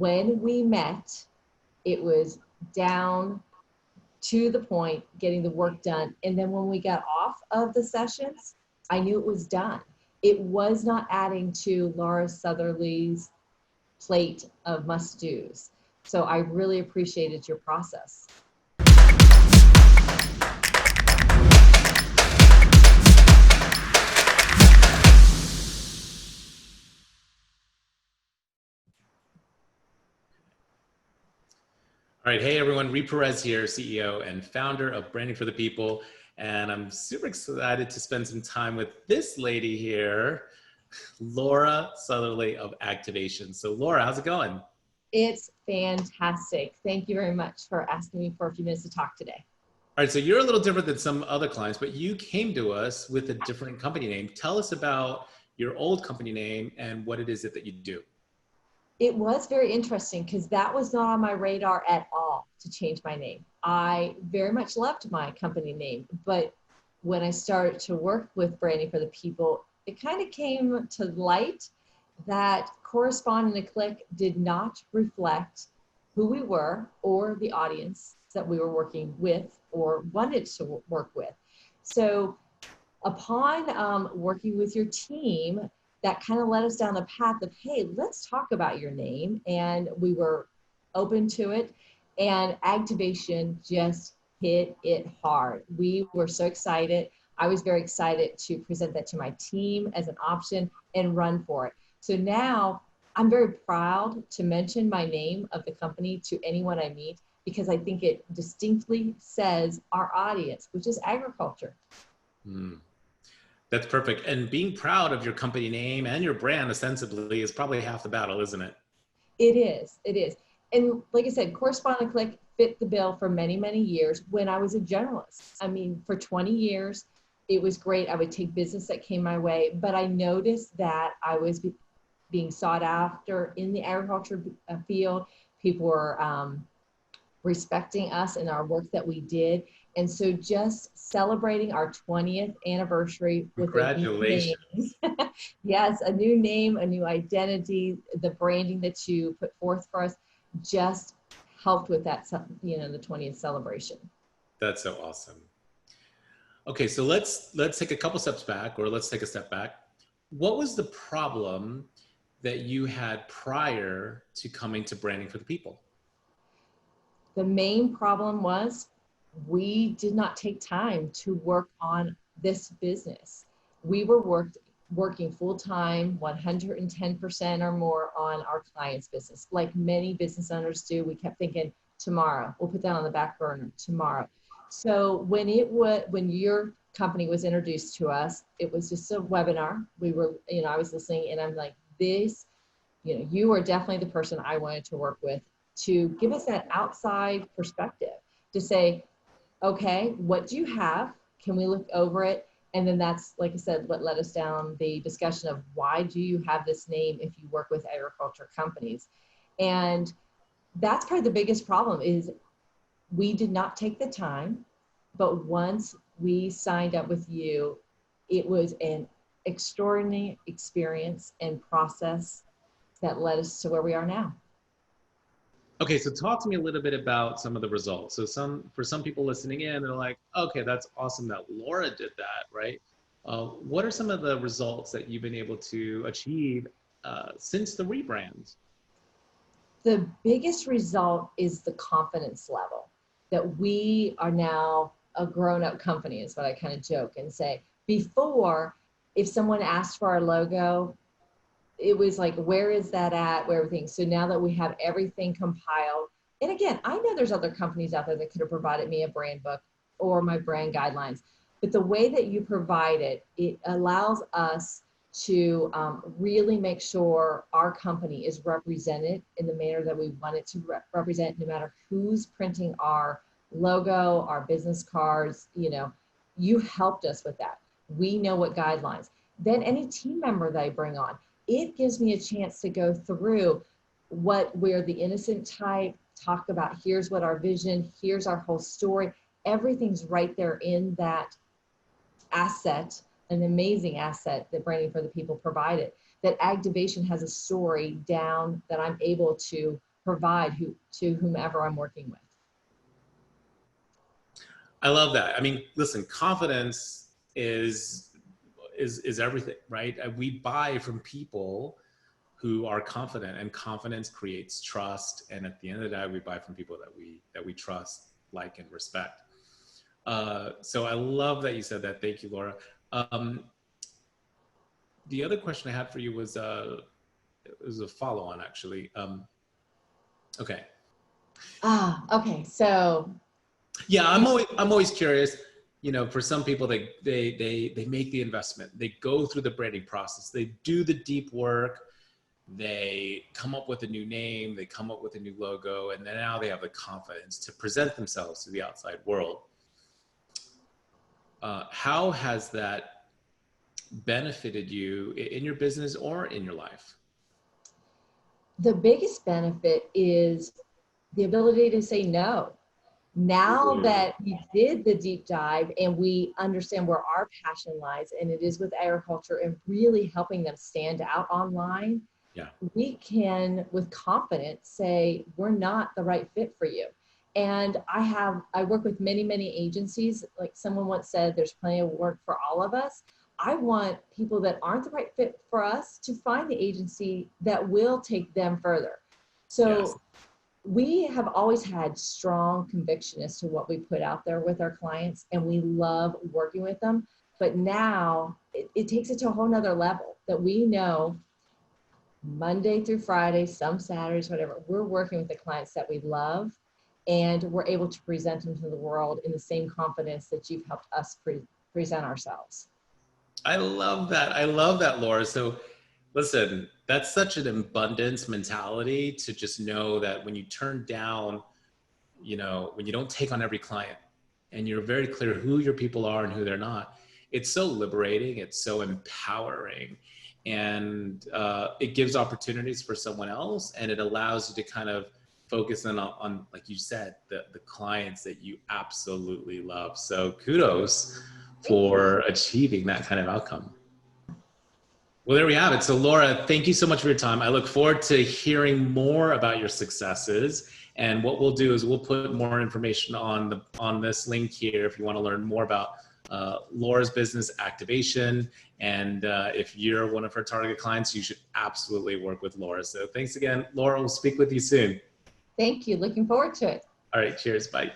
when we met, it was down to the point, getting the work done. And then when we got off of the sessions, I knew it was done. It was not adding to Laura Southerly's plate of must-dos. So I really appreciated your process. All right, hey everyone, Reed Perez here, CEO and founder of Branding for the People. And I'm super excited to spend some time with this lady here, Laura Southerly of Agtivation. So Laura, how's it going? It's fantastic. Thank you very much for asking me for a few minutes to talk today. All right, so you're a little different than some other clients, but you came to us with a different company name. Tell us about your old company name and what it is that you do. It was very interesting because that was not on my radar at all to change my name. I very much loved my company name, but when I started to work with Branding for the People, it kind of came to light that Correspond and a Click did not reflect who we were or the audience that we were working with or wanted to work with. So upon working with your team, that kind of led us down the path of, hey, let's talk about your name. And we were open to it. And Agtivation just hit it hard. We were so excited. I was very excited to present that to my team as an option and run for it. So now I'm very proud to mention my name of the company to anyone I meet, because I think it distinctly says our audience, which is agriculture. That's perfect. And being proud of your company name and your brand ostensibly is probably half the battle, isn't it? It is. It is. And like I said, Correspond and Click fit the bill for many, many years when I was a generalist. I mean, for 20 years, it was great. I would take business that came my way, but I noticed that I was being sought after in the agriculture field. People were respecting us and our work that we did. And so just celebrating our 20th anniversary with a new name. Yes, a new name, a new identity, the branding that you put forth for us just helped with that, the 20th celebration. That's so awesome. Okay, so let's take a couple steps back, or let's take a step back. What was the problem that you had prior to coming to Branding for the People? The main problem was we did not take time to work on this business. We were working full-time, 110% or more on our client's business. Like many business owners do, we kept thinking, tomorrow, we'll put that on the back burner, tomorrow. So when your company was introduced to us, it was just a webinar. We were, I was listening and I'm like, you are definitely the person I wanted to work with, to give us that outside perspective, to say, okay, what do you have? Can we look over it? And then that's, like I said, what led us down the discussion of why do you have this name if you work with agriculture companies? And that's probably the biggest problem, is we did not take the time, but once we signed up with you, it was an extraordinary experience and process that led us to where we are now. Okay, so talk to me a little bit about some of the results. So for some people listening in, they're like, okay, that's awesome that Laura did that, right? What are some of the results that you've been able to achieve since the rebrand? The biggest result is the confidence level that we are now a grown-up company, is what I kind of joke and say. Before, if someone asked for our logo, it was like, where is that at, where everything. So now that we have everything compiled, and again, I know there's other companies out there that could have provided me a brand book or my brand guidelines, but the way that you provide it, it allows us to really make sure our company is represented in the manner that we want it to represent, no matter who's printing our logo, our business cards. You helped us with that. We know what guidelines. Then any team member that I bring on, it gives me a chance to go through we're the innocent type, talk about here's what our vision, here's our whole story. Everything's right there in that asset, an amazing asset that Branding for the People provided. That Agtivation has a story down that I'm able to provide to whomever I'm working with. I love that. I mean, listen, confidence is everything, right? We buy from people who are confident, and confidence creates trust. And at the end of the day, we buy from people that we trust, like, and respect. So I love that you said that. Thank you, Laura. The other question I had for you was a follow-on, actually. Okay. Okay. So Yeah, I'm always curious. You know, for some people, they make the investment, they go through the branding process, they do the deep work, they come up with a new name, they come up with a new logo, and then now they have the confidence to present themselves to the outside world. How has that benefited you in your business or in your life? the biggest benefit is the ability to say no. Now that we did the deep dive and we understand where our passion lies, and it is with agriculture and really helping them stand out online, Yeah. we can with confidence say we're not the right fit for you. And I work with many agencies. Like someone once said, there's plenty of work for all of us. I want people that aren't the right fit for us to find the agency that will take them further. So Yes. we have always had strong conviction as to what we put out there with our clients, and we love working with them. But now it takes it to a whole nother level that we know Monday through Friday, some Saturdays, whatever, we're working with the clients that we love, and we're able to present them to the world in the same confidence that you've helped us present ourselves. I love that. I love that, Laura. So listen, that's such an abundance mentality, to just know that when you turn down, you know, when you don't take on every client, and you're very clear who your people are and who they're not, it's so liberating. It's so empowering. And it gives opportunities for someone else, and it allows you to kind of focus on, like you said, the clients that you absolutely love. So kudos for achieving that kind of outcome. Well, there we have it. So Laura, thank you so much for your time. I look forward to hearing more about your successes. And what we'll do is we'll put more information on this link here if you want to learn more about Laura's business, Agtivation. And if you're one of her target clients, you should absolutely work with Laura. So thanks again, Laura. We'll speak with you soon. Thank you. Looking forward to it. All right. Cheers. Bye.